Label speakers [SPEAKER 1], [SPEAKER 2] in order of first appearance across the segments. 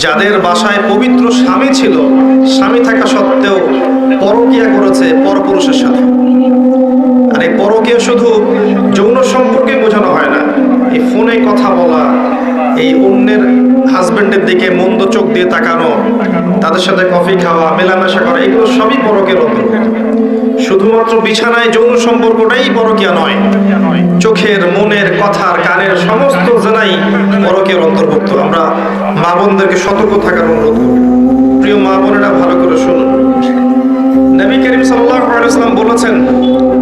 [SPEAKER 1] যাদের বাসায় পবিত্র স্বামী ছিল, স্বামী থাকা সত্ত্বেও পরকীয়া করেছে পরপুরুষের সাথে। আর এই পরকীয়া শুধু যৌন সম্পর্কে বোঝানো হয় না, এই ফোনে কথা বলা, এই অন্যের হাজবেন্ডের দিকে মন্দ চোখ দিয়ে তাকানো, তাদের সাথে কফি খাওয়া, মেলামেশা করা, এগুলো সবই পরকের অন্তর্ভুক্ত। শুধুমাত্র বিছানায় যৌন সম্পর্কটাই পরকীয়া নয়, চোখের, মনের, কথার, কানের সমস্ত জেনাই পরকের অন্তর্ভুক্ত। আমরা মা বোনদেরকে সতর্ক থাকার অনুরোধ করি। প্রিয় মা বোনেরা, ভালো করে শুনুন। নবী করিম সাল্লাল্লাহু আলাইহি ওয়াসাল্লাম বলেছেন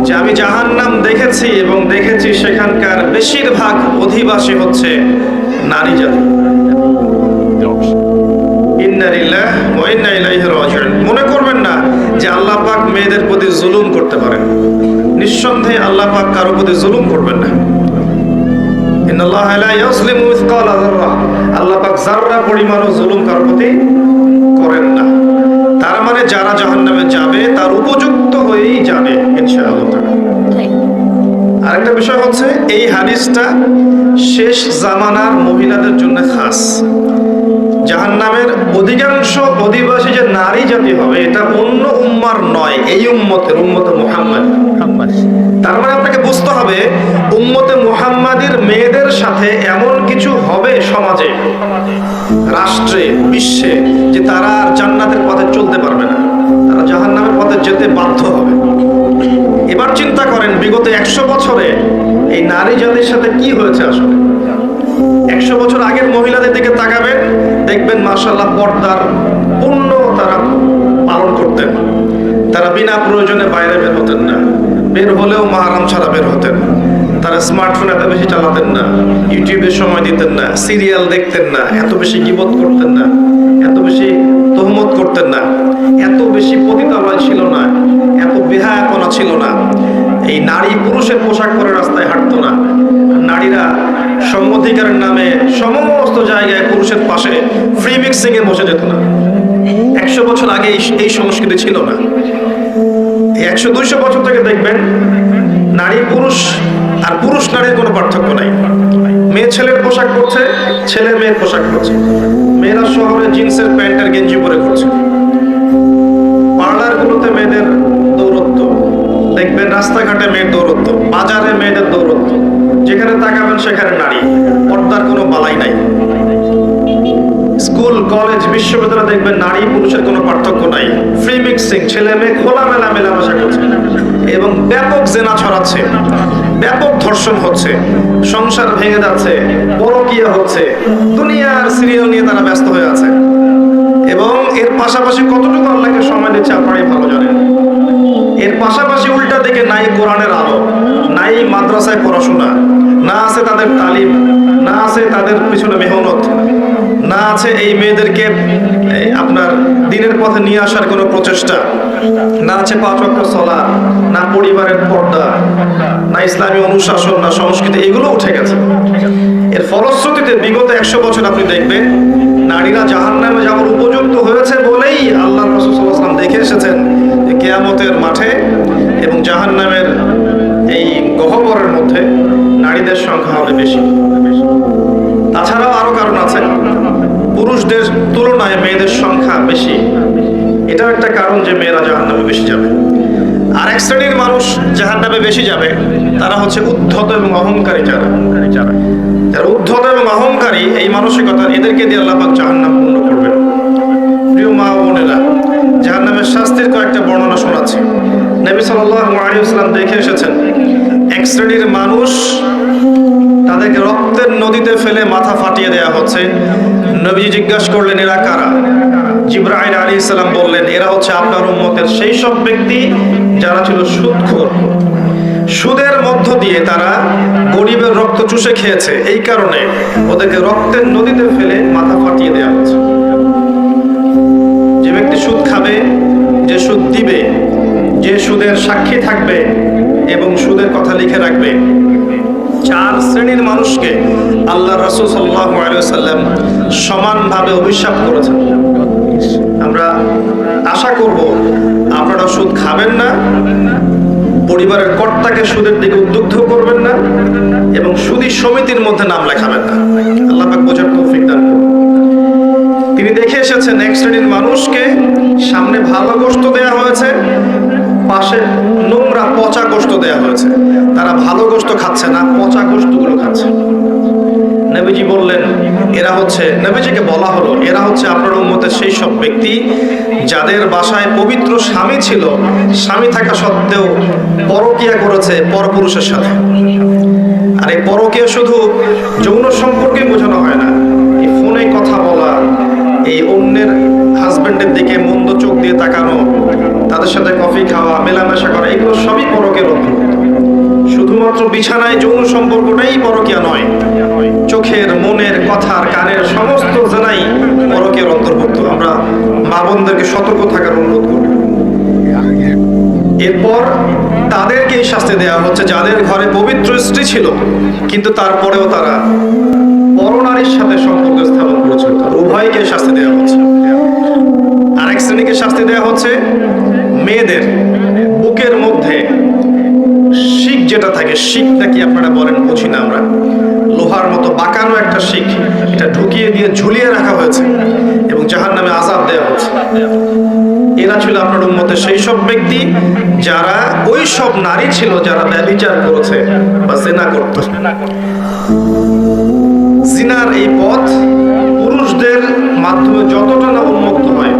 [SPEAKER 1] যে আমি জাহান্নাম দেখেছি এবং দেখেছি সেখানকার বেশিরভাগ অধিবাসী হচ্ছে নারী জাতি। ইন্না লিল্লাহি ওয়া ইন্না ইলাইহি রাজিউন। মনে করবেন না যে আল্লাহ পাক মেয়েদের প্রতি জুলুম করতে পারেন। নিঃসন্দেহে আল্লাহ পাক কারো প্রতি জুলুম করবেন না। ইন্নাল্লাহা লা ইয়াজলিমু মিসকালা যাররা। আল্লাহ পাক যাররা পরিমাণও জুলুম কারো প্রতি করেন না। তার মানে যারা জাহান্নামে যাবে তার উপযুক্ত হয়েই যাবে ইনশাআল্লাহ। আরেকটা বিষয় হচ্ছে, এই হাদিসটা শেষ জামানার মহিলাদের জন্য খাস। জাহান্নামের অধিকাংশ অধিবাসী যে নারী জাতি হবে, এটা অন্য উম্মার নয়, এই উম্মতে মুহাম্মদ। তার মানে আপনাকে বুঝতে হবে উম্মতে মুহাম্মাদির মেয়েদের সাথে এমন কিছু হবে সমাজে, রাষ্ট্রে, বিশ্বে, যে তারা আর জান্নাতের পথে চলতে পারবে না, তারা জাহান্নামের পথে যেতে বাধ্য হবে। এবার চিন্তা করেন বিগত 100 বছরে এই নারী জাতির সাথে কি হয়েছে আসলে। 100 বছর আগের মহিলাদের দিকে তাকাবেন, দেখবেন মাশাআল্লাহ পর্দার পূর্ণ তারা পালন করতেন। তারা বিনা প্রয়োজনে বাইরে বের হতেন না, বের হলেও মাহরাম ছাড়া বের হতেন। তারা স্মার্টফোন এত বেশি চালাতেন না, ইউটিউবে সময় দিতেন না, সিরিয়াল দেখতেন না, এত বেশি গীবত করতেন না, এত বেশি তহমত করতেন না, এত বেশি পতিতালয় ছিল না, এত বেহায়াপনা ছিল না। এই নারী পুরুষের পোশাক পরে রাস্তায় হাঁটতো না। নারীরা সমঅধিকারের নামে সমস্ত জায়গায় পুরুষের পাশে ফ্রি মিক্সিং এ বসে যেত না। 100 বছর আগে এই সংস্কৃতি ছিল না। 100-200 বছর থেকে দেখবেন নারী পুরুষ আর পুরুষ নারীর কোনো পার্থক্য নাই। মেয়ে ছেলের পোশাক পরছে, ছেলে মেয়ের পোশাক পরছে। মেয়েরা শহরে জিন্সের প্যান্ট আর গেঞ্জি পরে ঘুরছে। পার্লারগুলোতে মেয়েদের দৌরত্ব দেখবেন, রাস্তাঘাটে মেয়ের দৌরত্ব, বাজারে মেয়েদের দৌরত্ব, যেখানে তাকাবেন সেখানে নারী, পর্দার কোনো বালাই নাই। স্কুল, কলেজ, বিশ্ববিদ্যালয় দেখবেন নারী পুরুষের কোনো পার্থক্য নাই। ফ্রি মিক্সিং, ছেলে মেয়ে খোলামেলা মেলামেশা করছে এবং ব্যাপক জেনা ছড়াচ্ছে, ব্যাপক ধর্ষণ হচ্ছে, সংসার ভেঙে যাচ্ছে, পরকীয়া হচ্ছে, দুনিয়ার সিরিয়াল নিয়ে তারা ব্যস্ত হয়ে আছে। এবং এর পাশাপাশি কতটুকু আল্লাহকে সময় দিচ্ছে আপনারাই ভালো জানেন। এর পাশাপাশি উল্টা দিকে নাই কোরআনের আলো, নাই মাদ্রাসায় পড়াশোনা, না আছে তাদের তালিম, না আছে তাদের পিছনে মেহনত, না আছে এই মেয়েদেরকে আপনার দিনের পথে নিয়ে আসার কোনো প্রচেষ্টা, না আছে 5 ওয়াক্ত সালাত, না পরিবারের পর্দা, না ইসলামী অনুশাসন, না সংস্কৃতি, এগুলো উঠে গেছে। এর ফলশ্রুতিতে বিগত 100 বছর আপনি দেখবেন নারীরা জাহান্নামে যাওয়ার উপযুক্ত হয়েছে বলেই আল্লাহ রাসূল সাল্লাল্লাহু আলাইহি ওয়াসাল্লাম দেখে এসেছেন যে কিয়ামতের মাঠে এবং জাহান্নামের এই গহ্বরের মধ্যে নারীদের সংখ্যা হবে বেশি। তাছাড়াও আরো কারণ আছে, পুরুষদের তুলনায় মেয়েদের সংখ্যা বেশি। এটাও একটা কারণ যে মেয়েরা জাহান্নামে বেশি যাবে। আর এক শ্রেণীর মানুষ জাহান্নামে বেশি যাবে, তারা হচ্ছে উদ্ধত এবং অহংকারী। যারা উদ্ধত এবং অহংকারী, এই মানসিকতা, এদেরকে দিয়ে আল্লাহ পাক জাহান্নাম পূর্ণ করবেন। প্রিয় মা বোনেরা, জাহান্নামের শাস্তির কয়েকটা বর্ণনা শোনাচ্ছি। নবী সাল্লাল্লাহু আলাইহি ওয়াসাল্লাম দেখে এসেছেন এক শ্রেণীর মানুষ, তাদেরকে রক্তের নদীতে ফেলে মাথা ফাটিয়ে দেয়া হচ্ছে। নবীজি জিজ্ঞাসা করলেন, এরা কারা? জিবরাইল আলাইহিস সালাম বললেন, এরা হচ্ছে আপনার উম্মতের সেই সব ব্যক্তি যারা ছিল সুদখোর। সুদের মধ্য দিয়ে তারা গরিবের রক্ত চুষে খেয়েছে, এই কারণে ওদেরকে রক্তের নদীতে ফেলে মাথা ফাটিয়ে দেয়া হচ্ছে। যে ব্যক্তি সুদ খাবে, যে সুদ দিবে, যে সুদের সাক্ষী থাকবে এবং সুদের কথা লিখে রাখবে, 4 শ্রেণীর মানুষকে আল্লাহ রাসূল সাল্লাল্লাহু আলাইহি ওয়াসাল্লাম সমানভাবে অভিশাপ করেছেন। আমরা আশা করব আপনারা সুদ খাবেন না, পরিবারের কর্তাকে সুদের দিকে উদ্বুদ্ধ করবেন না এবং সুদী সমিতির মধ্যে নাম লেখাবেন না। আল্লাহ পাক বোঝার তৌফিক দান করুন। তিনি তিনি দেখে এসেছেন এক শ্রেণীর মানুষকে সামনে ভালো গোশত দেয়া হয়েছে, পাশে নোংরা পচা গোশত দেয়া হয়েছে। তারা ভালো গোশত খাচ্ছে না, পচা গোশতগুলো খাচ্ছে। নবীজি বললেন, এরা হচ্ছে, নবীজিকে বলা হলো, এরা হচ্ছে আপনার উম্মতের সেই সব ব্যক্তি যাদের বাসায় পবিত্র স্বামী ছিল, স্বামী থাকা সত্ত্বেও পরকিয়া করেছে পরপুরুষের সাথে। আর এই পরকিয়া শুধু যৌন সম্পর্কে বোঝানো হয় না, এই ফোনে কথা বলা, এই অন্যের হাজবেন্ডের দিকে মন্দ চোখ দিয়ে তাকানো, তাদের সাথে কফি খাওয়া, মেলামেশা করা, এগুলো সবই পরকের অন্তর্ভুক্ত। শুধুমাত্র বিছানায় যৌন সম্পর্কটাই পরকিয়া নয়, চোখের, মনের, কথার, কানের সমস্ত জেনাই পরকের অন্তর্ভুক্ত। আমরা মা বোনদেরকে সতর্ক থাকার অনুরোধ করব। এরপর তাদেরকে এই শাস্তি দেওয়া হচ্ছে যাদের ঘরে পবিত্র স্ত্রী ছিল কিন্তু তারপরেও তারা পরনারীর সাথে সম্পর্ক স্থাপন করেছিল। উভয়কে শাস্তি দেওয়া হচ্ছে। আরেক শ্রেণীকে শাস্তি দেওয়া হচ্ছে মেয়েদের বুকের মধ্যে শিক যেটা থাকে, শিক নাকি আপনারা বলেন বুঝি না আমরা, লোহার মতো বাঁকানো একটা শিক, এটা ঢুকিয়ে দিয়ে ঝুলিয়ে রাখা হয়েছে এবং জাহান্নামে আযাব দেওয়া হচ্ছে। এরা ছিল আপনার উম্মতের সেই সব ব্যক্তি যারা ওই সব নারী ছিল যারা ব্যভিচার করেছে বা জিনা করত। জিনার এই পথ পুরুষদের মাধ্যমে যতটা না উন্মুক্ত হয়,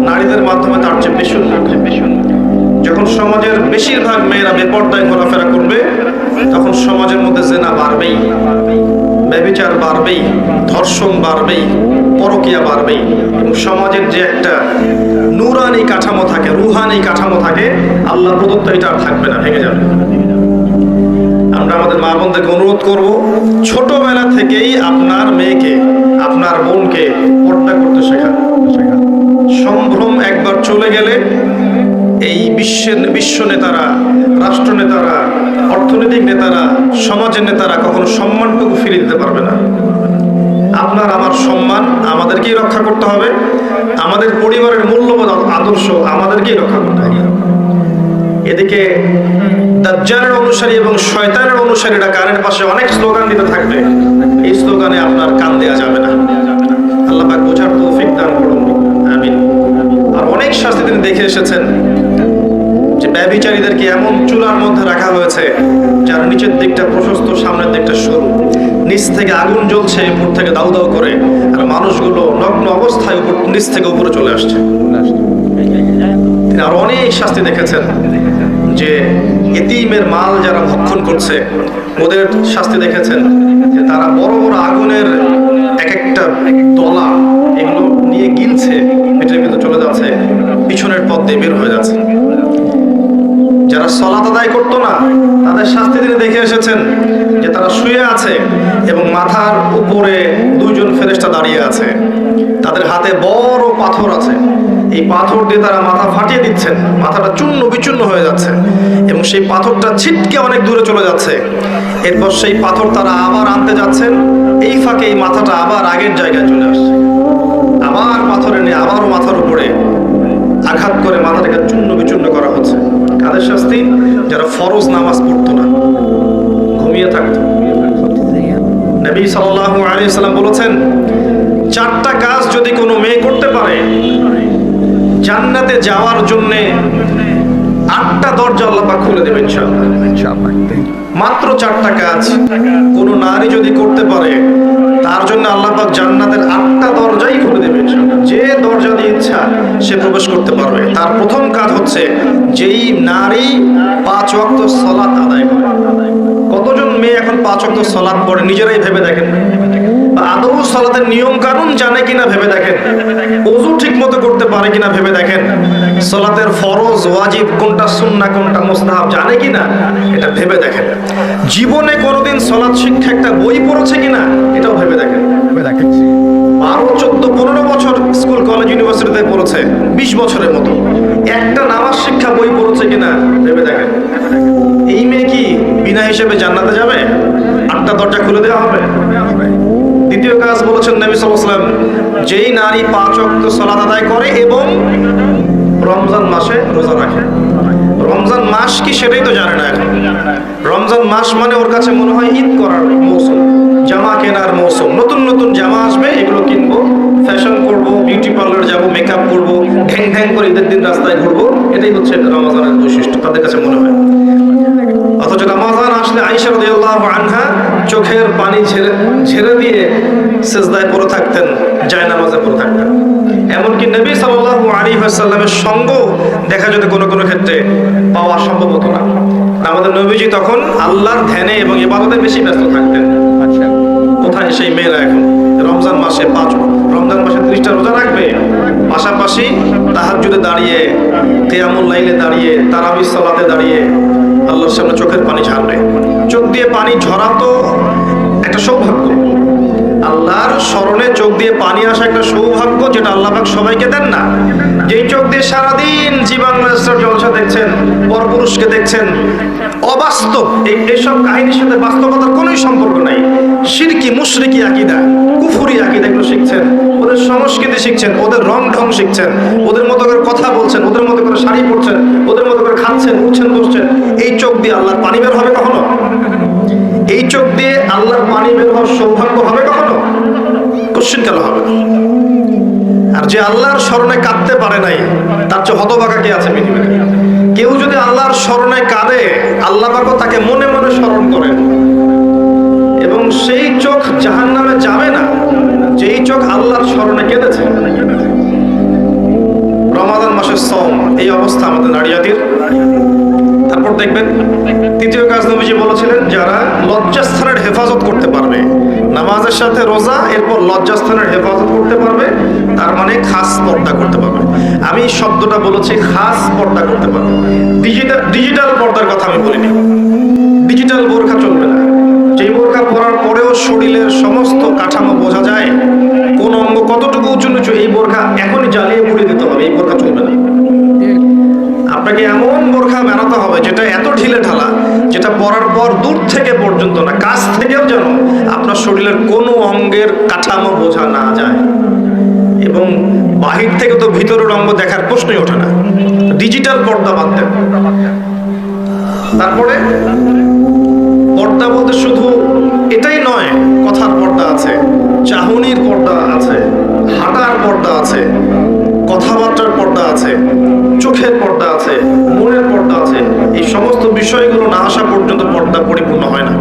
[SPEAKER 1] নারীদের মাধ্যমে তার চেয়ে বেশি উন্মুক্ত। যখন সমাজের বেশিরভাগ মেয়েরা বেপর্দায় ঘোরাফেরা করবে, তখন সমাজের মধ্যে জিনা বাড়বেই, ব্যভিচার বাড়বেই, ধর্ষণ বাড়বেই, পরকিয়া বাড়বেই এবং সমাজের যে একটা নূরানি কাঠামো থাকে, রুহানি কাঠামো থাকে, আল্লাহ প্রদত্ত, এটা আর থাকবে না, ভেঙে যাবে। আমরা আমাদের মা বোনদেরকে অনুরোধ করব, ছোটবেলা থেকেই আপনার মেয়েকে, আপনার বোনকে পর্দা করতে শেখান। সম্ভ্রম একবার চলে গেলে এই বিশ্ব নেতারা, রাষ্ট্র নেতারা, অর্থনৈতিক নেতারা, সমাজের নেতারা কখনো সম্মানটুকু ফিরে দিতে পারবে না। আপনার আমার সম্মান আমাদেরকেই রক্ষা করতে হবে, আমাদের পরিবারের মূল্যবোধ আদর্শ আমাদেরকেই রক্ষা করতে হবে। এদিকে দাজ্জালের অনুসারী এবং শয়তানের অনুসারীরা কানের পাশে অনেক স্লোগান দিতে থাকবে, এই স্লোগানে আপনার কান দেয়া যাবে না। আল্লাহ পাক বোঝার তৌফিক দান করুন, আমিন। আর অনেক শাস্তি তিনি দেখে এসেছেন যে ব্যভিচারীদেরকে এমন চুলার মধ্যে রাখা হয়েছে যার নিচের দিকটা প্রশস্ত, সামনের দিকটা সরু, নিচ থেকে আগুন জ্বলছে, উপর থেকে দাউ দাউ করে, আর মানুষগুলো নগ্ন অবস্থায় উপর, নিচ থেকে উপরে চলে আসছে। তিনি আর অনেক শাস্তি দেখেছেন যে এতিমের মাল যারা ভক্ষণ করছে ওদের শাস্তি দেখেছেন যে তারা বড় বড় আগুনের এক একটা দলা এগুলো নিয়ে গিলছে, পেটের ভিতরে চলে যাচ্ছে, পিছনের পথ দিয়ে বের হয়ে যাচ্ছে। যারা সালাত আদায় করতো না তাদের শাস্তি তিনি দেখে এসেছেন যে তারা শুয়ে আছে এবং মাথার উপরে দুইজন ফেরেশতা দাঁড়িয়ে আছে, তাদের হাতে বড় পাথর আছে, এই পাথর দিয়ে তারা মাথা ফাটিয়ে দিচ্ছেন, মাথাটা চূর্ণ বিচূর্ণ হয়ে যাচ্ছে এবং সেই পাথরটা ছিটকে অনেক দূরে চলে যাচ্ছে। এরপর সেই পাথর তারা আবার আনতে যাচ্ছেন, এই ফাঁকে এই মাথাটা আবার আগের জায়গায় চলে আসছে, আবার পাথরে নিয়ে আবারও মাথার উপরে আঘাত করে মাথাটাকে চূর্ণ বিচূর্ণ করা হচ্ছে। কাদের শাস্তি? যারা ফরজ নামাজ পড়তো না, ঘুমিয়ে থাকতো। নবী সাল্লাল্লাহু আলাইহি সাল্লাম বলেছেন, চারটা কাজ যদি কোনো মেয়ে করতে পারে, জান্নাতে যাওয়ার জন্য 8টা দরজা আল্লাহ পাক খুলে দেবেন ইনশাআল্লাহ। মাত্র 4টা কাজ কোনো নারী যদি করতে পারে, তার জন্য আল্লাহ পাক জান্নাতের 8টা দরজাই খুলে দেবেন ইনশাআল্লাহ। যে দরজা দিয়ে ইচ্ছা সে প্রবেশ করতে পারবে। তার প্রথম কাজ হচ্ছে, যেই নারী 5 ওয়াক্ত সালাত আদায় করে। কতজন মেয়ে এখন 5 ওয়াক্ত সালাত পড়ে নিজেরাই ভেবে দেখেন, বা আদৌ সালাতের নিয়ম কানুন জানে কিনা ভেবে দেখেন, ওযু ঠিক মতো করতে পারে কিনা ভেবে দেখেন, সালাতের ফরজ ওয়াজিব কোনটা, সুন্নাহ কোনটা, মুস্তাহাব জানে কিনা এটা ভেবে দেখেন। জীবনে কোনোদিন সালাত শিক্ষা একটা বই পড়েছে কিনা এটাও ভেবে দেখেন। 12, 14, 15 বছর স্কুল, কলেজ, ইউনিভার্সিটিতে পড়েছে, 20 বছরের মতো একটা নামাজ শিক্ষা বই পড়েছে কিনা ভেবে দেখেন। এই মেয়ে কি বিনা হিসেবে জান্নাতে যাবে? 8টা দরজা খুলে দেওয়া হবে? দ্বিতীয় কাজ বলেছেন নবী সাল্লাল্লাহু আলাইহি ওয়াসাল্লাম, যেই নারী 5 ওয়াক্ত সালাত আদায় করে এবং রমজান মাসে রোজা রাখে। রমজান মাস কি সেটাই তো জানে না এখন। রমজান মাস মানে ওর কাছে মনে হয় ঈদ করার মৌসুম, জামা কেনার মৌসুম, নতুন নতুন জামা আসবে, এগুলো কিনবো, ফ্যাশন করব, করব, বিউটি পার্লার যাব, মেকআপ করব, ঢ্যাং ঢ্যাং করে ঈদের দিন রাস্তায় ঘুরবো, এটাই হচ্ছে রমজানের বৈশিষ্ট্য তাদের কাছে মনে হয়। অথচ রমজান আসলে আয়েশা রাদিয়াল্লাহু আনহা চোখের পানি ঝেড়ে দিয়ে সিজদায় পড়ে থাকতেন, জায়নামাজে পড়ে থাকতেন। এমনকি নবী সাল্লাল্লাহু আলাইহি ওয়াসাল্লামের সঙ্গ দেখা যেত কোনো কোনো ক্ষেত্রে পাওয়া সম্ভব হতো না। আমাদের নবীজি তখন আল্লাহর ধ্যানে এবং ইবাদতে বেশি ব্যস্ত থাকতেন। কোথায় সেই মেয়েরা এখন রমজান মাসে রমজান মাসে 30টা রোজা রাখবে, পাশাপাশি তাহাজ্জুদে দাঁড়িয়ে, কিয়ামুল লাইলে দাঁড়িয়ে, তারাবির সালাতে দাঁড়িয়ে আল্লাহর সামনে চোখের পানি ঝাড়বে। চোখ দিয়ে পানি ঝরা তো একটা সৌভাগ্য, আল্লাহর স্মরণে চোখ দিয়ে পানি আসা একটা সৌভাগ্য, যেটা আল্লাহ পাক সবাইকে দেন না। যেই চোখ দিয়ে সারাদিন জি বাংলা স্টার জলসা দেখছেন, পরপুরুষকে দেখছেন, অবাস্তব এইসব কাহিনীর সাথে বাস্তবতার কোনোই সম্পর্ক নাই। শিরকি মুশরিকি আকীদা, কুফরি আকীদা এগুলো শিখছেন, ওদের সংস্কৃতি শিখছেন, ওদের রং ঢং শিখছেন, ওদের মতো করে কথা বলছেন, ওদের মতো করে শাড়ি পরছেন, ওদের মতো করে খাচ্ছেন, উঠছেন, বসছেন। এই চোখ দিয়ে আল্লাহর পানি বের হবে কখনো? এই চোখ দিয়ে আল্লাহর পানি বের হওয়ার সৌভাগ্য হবে কখনো? কোশ্চিন কেন হবে? আর যে আল্লাহর স্মরণে কাঁদতে পারে নাই, তার চেয়ে হতভাগা কে আছে পৃথিবীতে? কেউ যদি আল্লাহর স্মরণে কাঁদে, আল্লাহ পাক তাকে মনে মনে স্মরণ করেন, এবং সেই চোখ জাহান্নামে যাবে না যেই চোখ আল্লাহর স্মরণে কেঁদেছে। রমাদান মাসের সওম, এই অবস্থা আমাদের নারীয়াতির। তারপর দেখবেন তৃতীয় কাজ নবীজি বলেছিলেন, যারা লজ্জাস্থানের হেফাজত করতে পারবে, নামাজের সাথে রোজা, এরপর লজ্জাস্থানের হেফাজত করতে পারবে, তার মানে খাস পর্দা করতে পারবে। আমি শব্দটা বলেছি খাস পর্দা করতে পারবে, ডিজিটাল পর্দার কথা আমি বলিনি। ডিজিটাল বোরখা চলবে না। যেই বোরখা পরার পরেও শরীরের সমস্ত কাঠামো বোঝা যায়, কোন অঙ্গ কতটুকু উঁচু নিচু, এই বোরখা এখনই জ্বালিয়ে পুড়িয়ে দিতে হবে, এই বোরখা চলবে না। আপনাকে এমন বোরখা বানাতে হবে যেটা এত ঢিলে ঢালা, যেটা পরার পর দূর থেকে পর্যন্ত না, কাছ থেকেও যেন আপনার শরীরের কোনো অঙ্গের কাঠামো বোঝা না যায়, এবং বাহির থেকে তো ভিতরের অঙ্গ দেখার প্রশ্নই ওঠে না। ডিজিটাল পর্দা বাদ দেন। তারপরে পর্দা বলতে শুধু এটাই নয়, কথার পর্দা আছে, চাহনির পর্দা আছে, হাঁটার পর্দা আছে, কথাবার্তার পর্দা আছে, চোখের পর্দা আছে, মনের পর্দা আছে। এই সমস্ত বিষয়গুলো না আসা পর্যন্ত পর্দা পরিপূর্ণ হয় না।